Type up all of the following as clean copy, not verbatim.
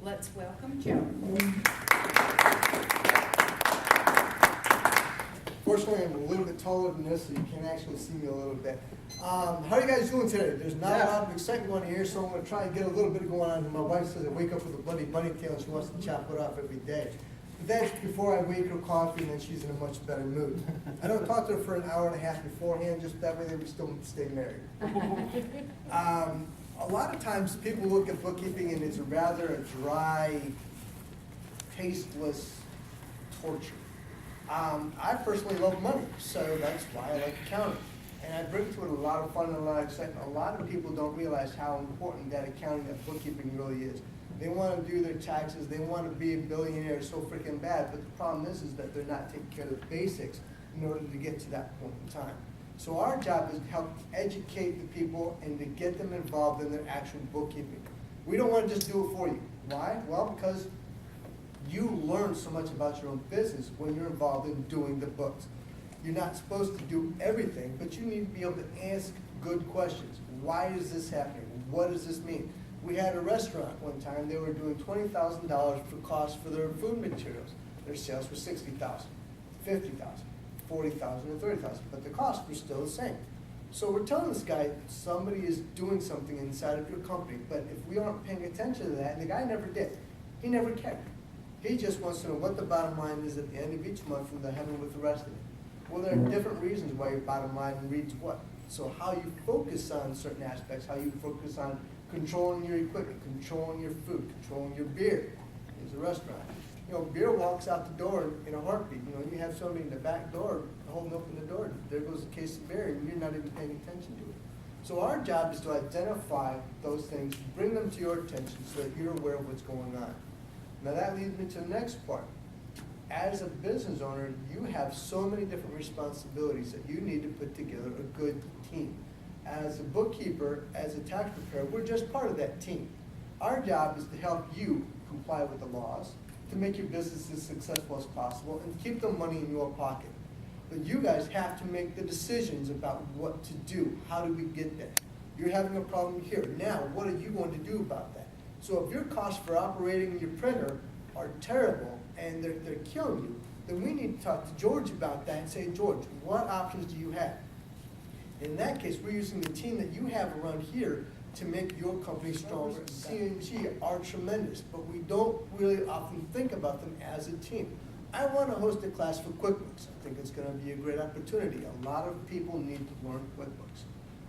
Let's welcome Joe. Fortunately, I'm a little bit taller than this, so you can actually see me a little bit. How are you guys doing today? There's not a lot of excitement going here, so I'm going to try and get a little bit going on. My wife says I wake up with a bloody bunny tail, and she wants to chop it off every day. But that's before I wake her coffee, and then she's in a much better mood. I don't talk to her for an hour and a half beforehand, just that way we still stay married. A lot of times people look at bookkeeping and it's rather a dry, tasteless torture. I personally love money, so that's why I like accounting. And I bring to it a lot of fun and a lot of excitement. A lot of people don't realize how important that accounting, that bookkeeping really is. They want to do their taxes, they want to be a billionaire so freaking bad, but the problem is that they're not taking care of the basics in order to get to that point in time. So our job is to help educate the people and to get them involved in their actual bookkeeping. We don't want to just do it for you. Why? Well, because you learn so much about your own business when you're involved in doing the books. You're not supposed to do everything, but you need to be able to ask good questions. Why is this happening? What does this mean? We had a restaurant one time, they were doing $20,000 for costs for their food materials. Their sales were $60,000, $50,000, $40,000, and $30,000, but the costs were still the same. So we're telling this guy, somebody is doing something inside of your company, but if we aren't paying attention to that, and the guy never did, he never cared. He just wants to know what the bottom line is at the end of each month and they're having with the rest of it. Well, there are different reasons why your bottom line reads what. So how you focus on certain aspects, how you focus on controlling your equipment, controlling your food, controlling your beer is a restaurant. You know, beer walks out the door in a heartbeat. You know, you have somebody in the back door holding open the door. There goes a case of beer, and you're not even paying attention to it. So our job is to identify those things, bring them to your attention so that you're aware of what's going on. Now that leads me to the next part. As a business owner, you have so many different responsibilities that you need to put together a good team. As a bookkeeper, as a tax preparer, we're just part of that team. Our job is to help you comply with the laws, to make your business as successful as possible, and keep the money in your pocket. But you guys have to make the decisions about what to do. How do we get there? You're having a problem here. Now, what are you going to do about that? So if your costs for operating your printer are terrible and they're killing you, then we need to talk to George about that and say, George, what options do you have? In that case, we're using the team that you have around here to make your company stronger. C&G are tremendous, but we don't really often think about them as a team. I want to host a class for QuickBooks. I think it's going to be a great opportunity. A lot of people need to learn QuickBooks.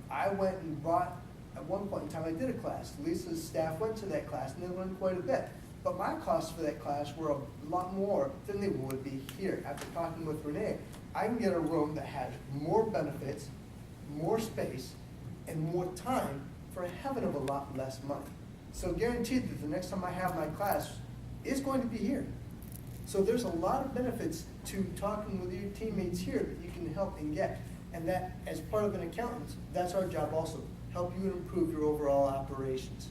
I went and brought, at one point in time, I did a class. Lisa's staff went to that class and they learned quite a bit. But my costs for that class were a lot more than they would be here. After talking with Renee, I can get a room that has more benefits, more space, and more time for a heck of a lot less money. So guaranteed that the next time I have my class, it's going to be here. So there's a lot of benefits to talking with your teammates here that you can help and get. And that, as part of an accountant, that's our job also, help you improve your overall operations.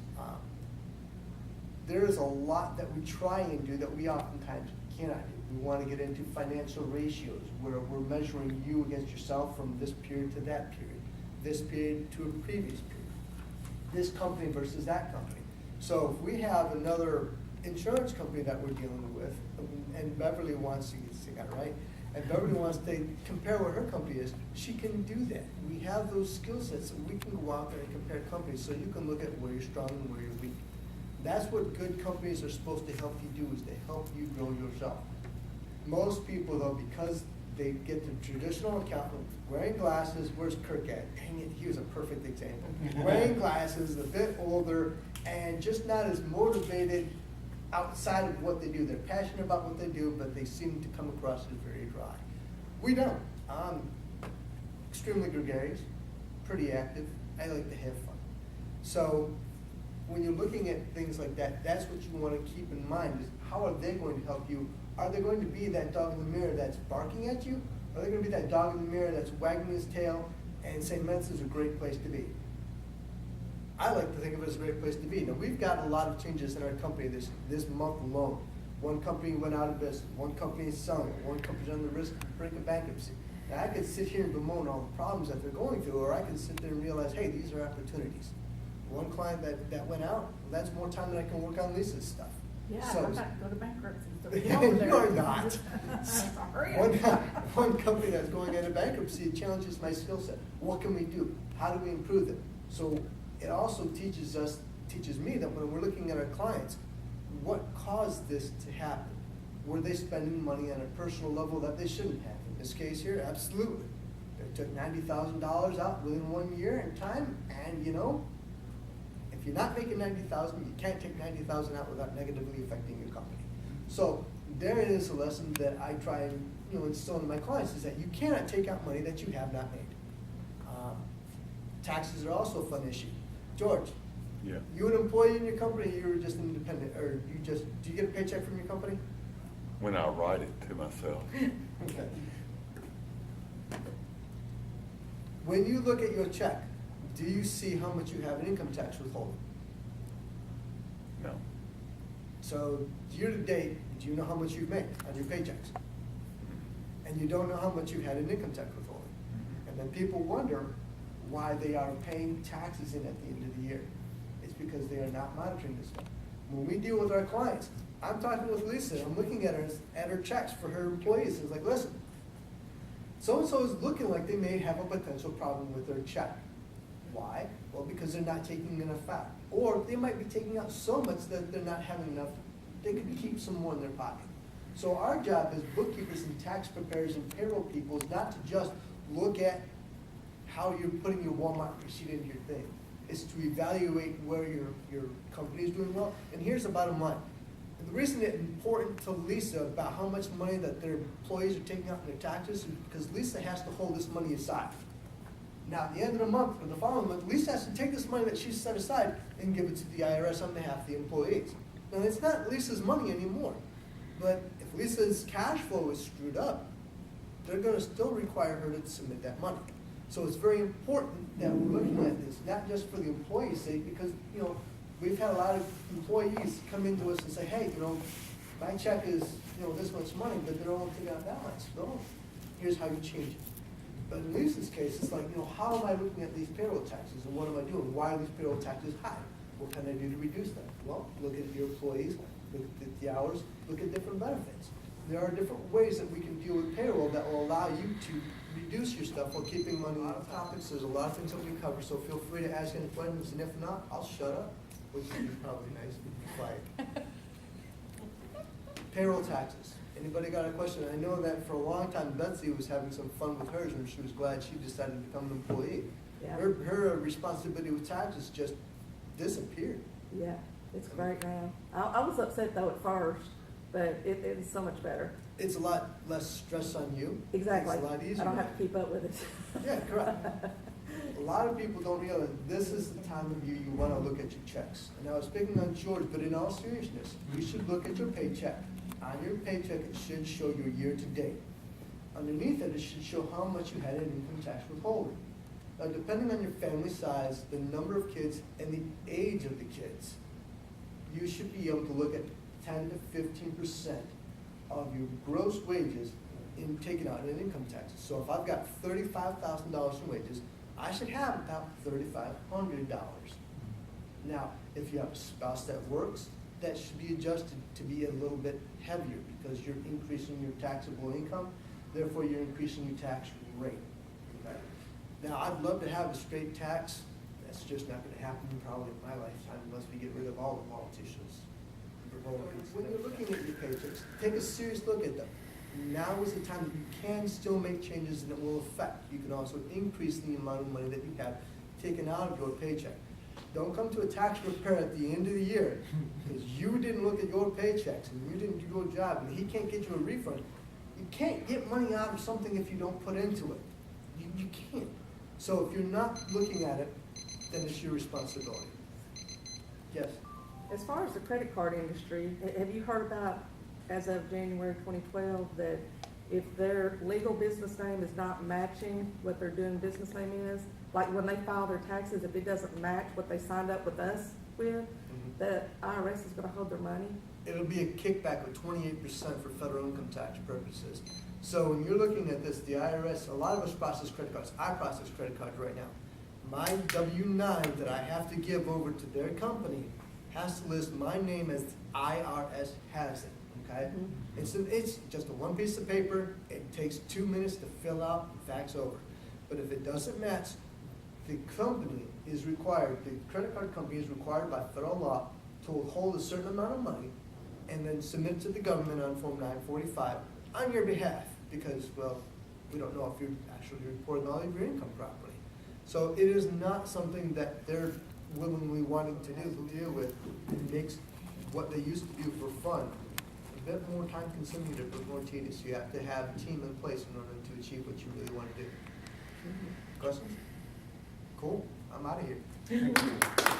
There is a lot that we try and do that we oftentimes cannot do. We want to get into financial ratios where we're measuring you against yourself from this period to that period, this period to a previous period, this company versus that company. So if we have another insurance company that we're dealing with, and Beverly wants to get that right, and Beverly wants to compare what her company is, she can do that. We have those skill sets, so we can go out there and compare companies so you can look at where you're strong and where you're weak. That's what good companies are supposed to help you do, is to help you grow yourself. Most people, though, because they get the traditional accountant wearing glasses, where's Kirk at? Dang it, he was a perfect example. Wearing glasses, a bit older, and just not as motivated outside of what they do. They're passionate about what they do, but they seem to come across as very dry. We don't. I'm extremely gregarious, pretty active. I like to have fun. So when you're looking at things like that, that's what you want to keep in mind, is how are they going to help you? Are they going to be that dog in the mirror that's barking at you? Or are they going to be that dog in the mirror that's wagging his tail and saying, Mensa is a great place to be? I like to think of it as a great place to be. Now, we've got a lot of changes in our company this month alone. One company went out of business. One company is selling. One company's on the brink of bankruptcy. Now, I could sit here and bemoan all the problems that they're going through, or I can sit there and realize, hey, these are opportunities. One client that went out, well, that's more time that I can work on Lisa's stuff. Yeah, So- I'm about to go to bankruptcy. So You get over there. are not. Sorry. One company that's going into bankruptcy challenges my skill set. What can we do? How do we improve it? So it also teaches me that when we're looking at our clients, what caused this to happen? Were they spending money on a personal level that they shouldn't have? In this case here, absolutely. They took $90,000 out within 1 year in time, and you know, if you're not making $90,000, you can't take $90,000 out without negatively affecting your company. So there is a lesson that I try and instill in my clients, is that you cannot take out money that you have not made. Taxes are also a fun issue. George, Yeah. you an employee in your company, or you were just independent, or do you get a paycheck from your company? When I write it to myself. Okay. When you look at your check, do you see how much you have in income tax withholding? No. So year to date, do you know how much you've made on your paychecks? And you don't know how much you had in income tax withholding. And then people wonder why they are paying taxes in at the end of the year. It's because they are not monitoring this stuff. When we deal with our clients, I'm talking with Lisa, I'm looking at her checks for her employees, and it's like, listen, so-and-so is looking like they may have a potential problem with their check. Why? Well, because they're not taking enough out. Or they might be taking out so much that they're not having enough, they could keep some more in their pocket. So our job as bookkeepers and tax preparers and payroll people is not to just look at how you're putting your Walmart receipt into your thing. It's to evaluate where your company is doing well. And here's the bottom line. And the reason it's important to Lisa about how much money that their employees are taking out in their taxes is because Lisa has to hold this money aside. Now, at the end of the month or the following month, Lisa has to take this money that she's set aside and give it to the IRS on behalf of the employees. Now, it's not Lisa's money anymore. But if Lisa's cash flow is screwed up, they're going to still require her to submit that money. So it's very important that we're looking at this, not just for the employee's sake, because, we've had a lot of employees come into us and say, hey, my check is, this much money, but they're only taking out that much. No, here's how you change it. But in Lisa's case, it's like, how am I looking at these payroll taxes, and what am I doing? Why are these payroll taxes high? What can I do to reduce them? Well, look at your employees, look at the hours, look at different benefits. There are different ways that we can deal with payroll that will allow you to reduce your stuff while keeping money on topics. There's a lot of things that we cover, so feel free to ask any questions, and if not, I'll shut up, which would be probably nice to be quiet. Payroll taxes. Anybody got a question? I know that for a long time Betsy was having some fun with hers, and she was glad she decided to become an employee. Yeah. Her responsibility with taxes just disappeared. Yeah, it's great now. I was upset though at first, but it is so much better. It's a lot less stress on you. Exactly. It's a lot easier. I don't have to keep up with it. Yeah, correct. A lot of people don't realize this is the time of year you want to look at your checks. And I was speaking on George, but in all seriousness, you should look at your paycheck. On your paycheck, it should show your year to date. Underneath it, it should show how much you had in income tax withholding. Now, depending on your family size, the number of kids, and the age of the kids, you should be able to look at 10 to 15% of your gross wages in taken out in income taxes. So if I've got $35,000 in wages, I should have about $3,500. Now, if you have a spouse that works, that should be adjusted to be a little bit heavier because you're increasing your taxable income, therefore you're increasing your tax rate. Okay? Now, I'd love to have a straight tax. That's just not going to happen probably in my lifetime unless we get rid of all the politicians. When you're looking at your paychecks, take a serious look at them. Now is the time that you can still make changes and it will affect. You can also increase the amount of money that you have taken out of your paycheck. Don't come to a tax preparer at the end of the year because you didn't look at your paychecks and you didn't do your job and he can't get you a refund. You can't get money out of something if you don't put into it. You can't. So if you're not looking at it, then it's your responsibility. Yes? As far as the credit card industry, have you heard about, as of January 2012, that if their legal business name is not matching what their doing business name is, like when they file their taxes, if it doesn't match what they signed up with us with, the IRS is going to hold their money? It'll be a kickback of 28% for federal income tax purposes. So when you're looking at this, the IRS, a lot of us process credit cards. I process credit cards right now. My W-9 that I have to give over to their company has to list my name as IRS has it, okay? It's just a one piece of paper, it takes 2 minutes to fill out, and fax over. But if it doesn't match, the company is required, the credit card company is required by federal law to withhold a certain amount of money and then submit to the government on Form 945 on your behalf, because, well, we don't know if you're actually reporting all of your income properly. So it is not something that they're willingly wanting to deal with. It makes what they used to do for fun a bit more time consuming, a bit more tedious. You have to have a team in place in order to achieve what you really want to do. Questions? Cool, I'm out of here.